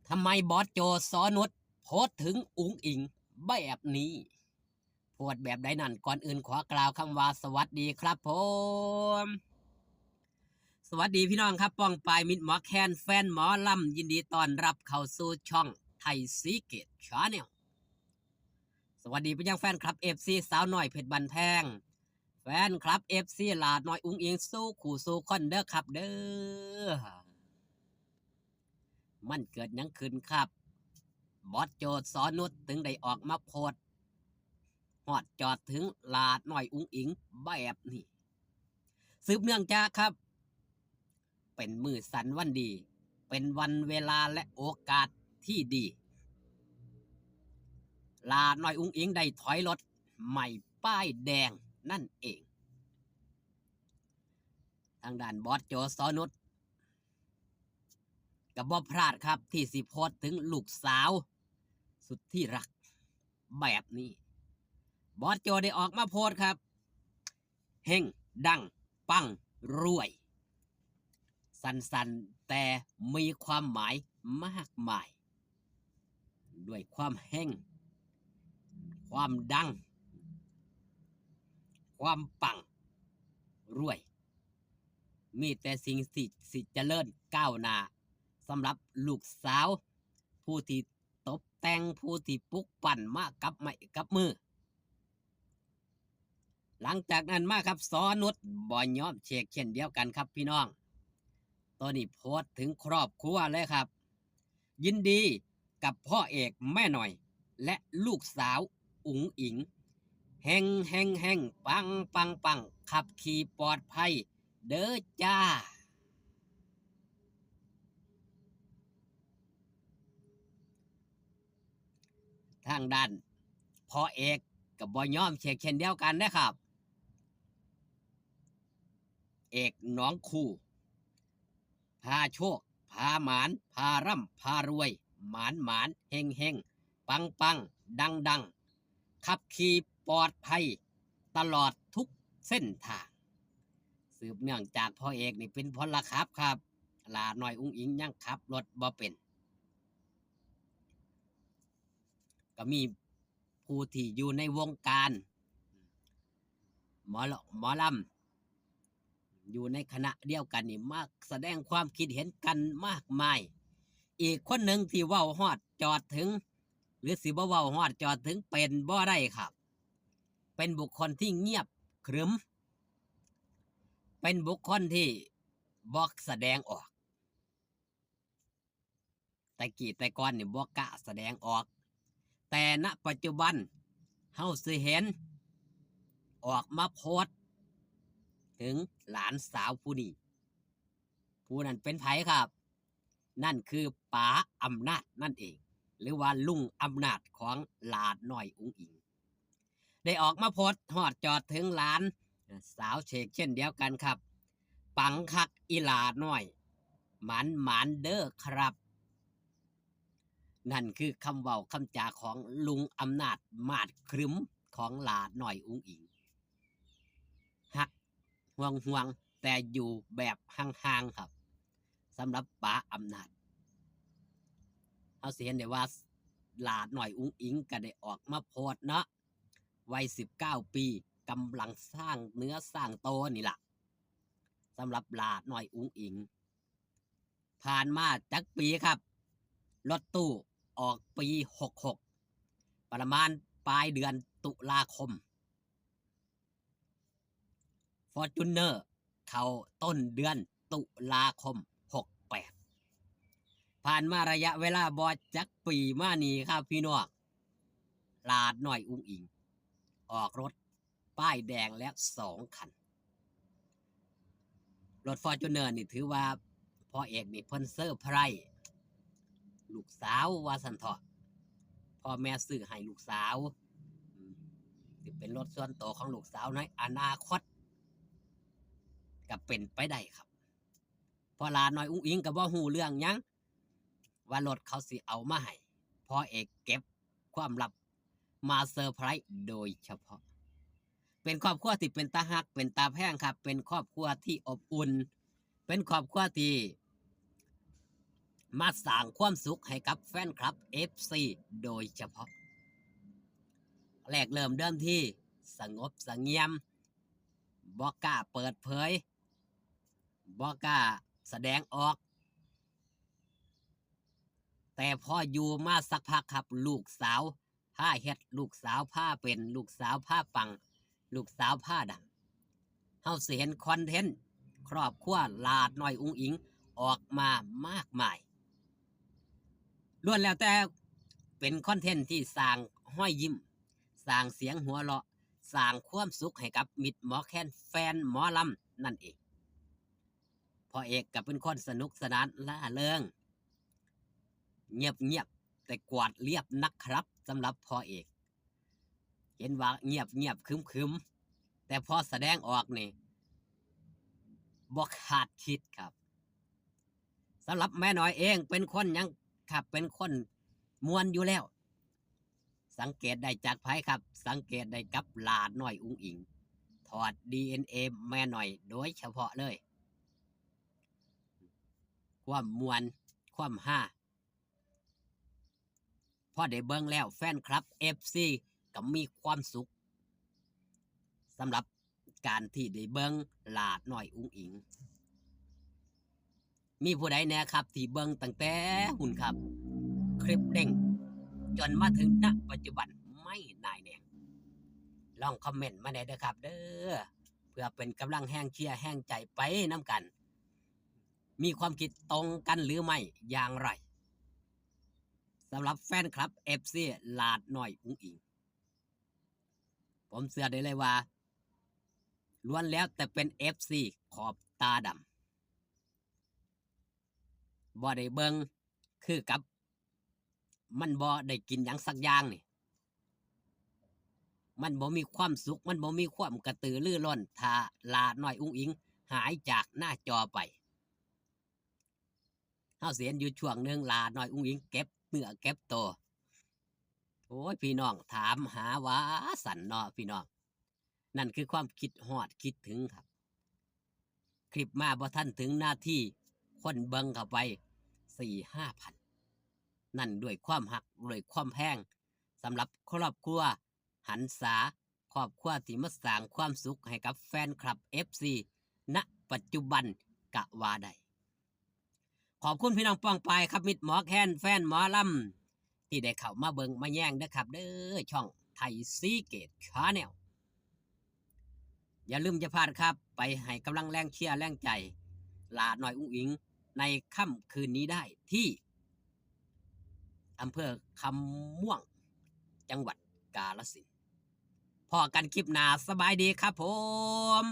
ทำไมบอสโจสอนุชโพสต์ถึงอุ๋งอิงแบบนี้โพสต์แบบใดนั่นก่อนอื่นขอกล่าวคำว่าสวัสดีครับผมสวัสดีพี่น้องครับป้องปายมิตรหมอแคนแฟนหมอลำยินดีต้อนรับเข้าสู่ช่องไทยซีเกตชาแนลสวัสดีไปยังแฟนคลับเอฟซีสาวน้อยเพชรบันแพงแฟนคลับเอฟซีหลาดน้อยอุ๋งอิงสู้ขู่สู้คอนเด้อครับเด้อมันเกิดยังขึ้นครับบอสโจสอนุชถึงได้ออกมาโพสต์ฮอดจอดถึงลาดน้อยอุ๋งอิงแบบนี้สืบเนื่องจากครับเป็นมือสันวันดีเป็นวันเวลาและโอกาสที่ดีลาดน้อยอุ๋งอิงได้ถอยรถใหม่ป้ายแดงนั่นเองทางด้านบอสโจสอนุชกับบ่พลาดครับที่สิโพสต์ถึงลูกสาวสุดที่รักแบบนี้บอสโจได้ออกมาโพสต์ครับเฮงดังปังรวยสั้นๆแต่มีความหมายมากมายด้วยความเฮงความดังความปังรวยมีแต่สิ่งสิเจริญก้าวหน้าสำหรับลูกสาวผู้ที่ตบแต่งผู้ที่ปลุกปั่นมากับไม้กับมือหลังจากนั้นมาครับสอนุชบ่ยอมเชกเช่นเดียวกันครับพี่น้องตอนนี้โพสต์ถึงครอบครัวเลยครับยินดีกับพ่อเอกแม่หน่อยและลูกสาวอุ๋งอิงแห่งปังขับขี่ปลอดภัยเด้อจ้าทางด้านพ่อเอกกับบ่ยอมเชกเช่นเดียวกันนะครับเอกน้องคู่พาโชคพาหมานพาร่ำพารวยหมานเฮงปังดังขับขี่ปลอดภัยตลอดทุกเส้นทางสืบเนื่องจากพ่อเอกนี่เป็นพลขับครับลาหน่อยอุ๋งอิงยังขับรถบ่เป็นก็มีผู้ที่อยู่ในวงการหมอลำอยู่ในคณะเดียวกันนี่มากแสดงความคิดเห็นกันมากมายอีกคนหนึ่งที่เว้าฮอดจอดถึงหรือสิบ่เว้าฮอดจอดถึงเป็นบ่ได้ครับเป็นบุคคลที่เงียบขรึมเป็นบุคคลที่บอกแสดงออกแต่ก่อนนี่บอกกะแสดงออกแต่ณปัจจุบันเฮาสิเห็นออกมาโพสต์ถึงหลานสาวผู้นี้ผู้นั้นเป็นไผครับนั่นคือป๋าอำนาจนั่นเองหรือว่าลุงอำนาจของหลานน้อยอุ๋งอิงได้ออกมาโพสต์ฮอดจอดถึงหลานสาวเชกเช่นเดียวกันครับปังคักอีหลาน้อยหมันเด้อครับนั่นคือคำเว้าคำจาของลุงอำนาจมาดครึ้มของหลาน้อยอุ๋งอิงฮักห่วงแต่อยู่แบบห่างๆครับสำหรับป๋าอำนาจเอาสิเห็นได้ว่าหลาน้อยอุ๋งอิงก็ได้ออกมาโพสต์เนาะวัย19 ปีกำลังสร้างเนื้อสร้างโตนี่ล่ะสำหรับหลาน้อยอุ๋งอิงผ่านมาจักปีครับรถตู้ออกปี66ประมาณปลายเดือนตุลาคมฟอร์จูเนอร์เข้าต้นเดือนตุลาคม68ผ่านมาระยะเวลาบอจักปีมานี้ครับพี่น้องลาดน้อยอุ๋งอิงออกรถป้ายแดงแล้ว2 คันรถฟอร์จูเนอร์นี่ถือว่าพ่อเอกนี่เพิ่นเซอร์ไพรส์ลูกสาวว่าสันเถาะพ่อแม่ซื้อให้ลูกสาวสิเป็นรถส่วนตัวของลูกสาวในอนาคตก็เป็นไปได้ครับพอลาน้อยอุ๋งอิงก็บ่ฮู้เรื่องหยังว่ารถเขาสิเอามาให้พ่อเอกเก็บความลับมาเซอร์ไพรส์โดยเฉพาะเป็นครอบครัวที่เป็นตาฮักเป็นตาแพงครับเป็นครอบครัวที่อบอุ่นเป็นครอบครัวที่ มาสร้างความสุขให้กับแฟนคลับ FC โดยเฉพาะแรกเริ่มเดิมที่สงบเสงี่ยมบ่กล้าเปิดเผยบ่กล้าแสดงออก แต่พออยู่มาสักพักครับลูกสาวผ้าเฮ็ดลูกสาวผ้าเป็นลูกสาวผ้าปังลูกสาวผ้าดังเฮาสิเห็นคอนเทนต์ครอบครัวลาดน้อยอุ้งอิงออกมามากมายล้วนแล้วแต่เป็นคอนเทนต์ที่สร้างห้อยยิ้มสร้างเสียงหัวเราะสร้างความสุขให้กับมิตรหมอแคนแฟนหมอลำนั่นเองพ่อเอกก็เป็นคนสนุกสนานล่าเริงเงียบแต่กวาดเรียบนักครับสำหรับพ่อเอกเห็นว่าเงียบคึมแต่พอแสดงออกนี่บ่คาดคิดครับสำหรับแม่น้อยเองเป็นคนยังครับเป็นคนมวนอยู่แล้วสังเกตได้จากไผครับสังเกตได้กับหลาน้อยอุ้งอิงถอด DNA แม่น้อยโดยเฉพาะเลยความมวนความฮาพอได้เบิ่งแล้วแฟนคลับ FC ก็มีความสุขสำหรับการที่ได้เบิ่งหลาน้อยอุ้งอิงมีผู้ใดแน่ครับที่เบิ่งตั้งแต่หุ่นครับคลิปเด้งจนมาถึงณปัจจุบันไม่นายแนงลองคอมเมนต์มาได้เด้อครับเด้อเพื่อเป็นกำลังแห้งเชียร์แห้งใจไปน้ำกันมีความคิดตรงกันหรือไม่อย่างไรสำหรับแฟนคลับ FC ลาดน้อยอุ้งอิงผมเชื่อได้เลยว่าล้วนแล้วแต่เป็น FC ขอบตาดำบ่ได้เบิงคือกับมันบ่ได้กินหยังสักอย่างนี่มันบ่มีความสุขมันบ่มีความกระตือรือร้นถ้าลาน้อยอุ้งอิงหายจากหน้าจอไปเฮาเสียนอยู่ช่วงหนึ่งลาน้อยอุ้งอิงเก็บเนื้อเก็บตัวโอ้ยพี่น้องถามหาว่าสันเนาะพี่น้องนั่นคือความคิดฮอดคิดถึงครับคลิปมาบ่ทันถึงหน้าที่คนเบิงเข้าไป4-5 พันนั่นด้วยความหักด้วยความแพงสำหรับครอบครัวหันษาครอบครัวที่มาสร้างความสุขให้กับแฟนคลับ FC ณปัจจุบันกะว่าได้ขอบคุณพี่น้องป้องปายครับมิตรหมอแคนแฟนหมอลำที่ได้เข้ามาเบิงมาแย่งนะครับเด้อช่องไทยซีเกตชาแนลอย่าลืมจะพลาดครับไปให้กำลังแรงเชียร์แรงใจลาหน่อยอุ้งอิงในค่ำคืนนี้ได้ที่อำเภอคำม่วงจังหวัดกาฬสินธุ์พอกันคลิปหน้าสบายดีครับผม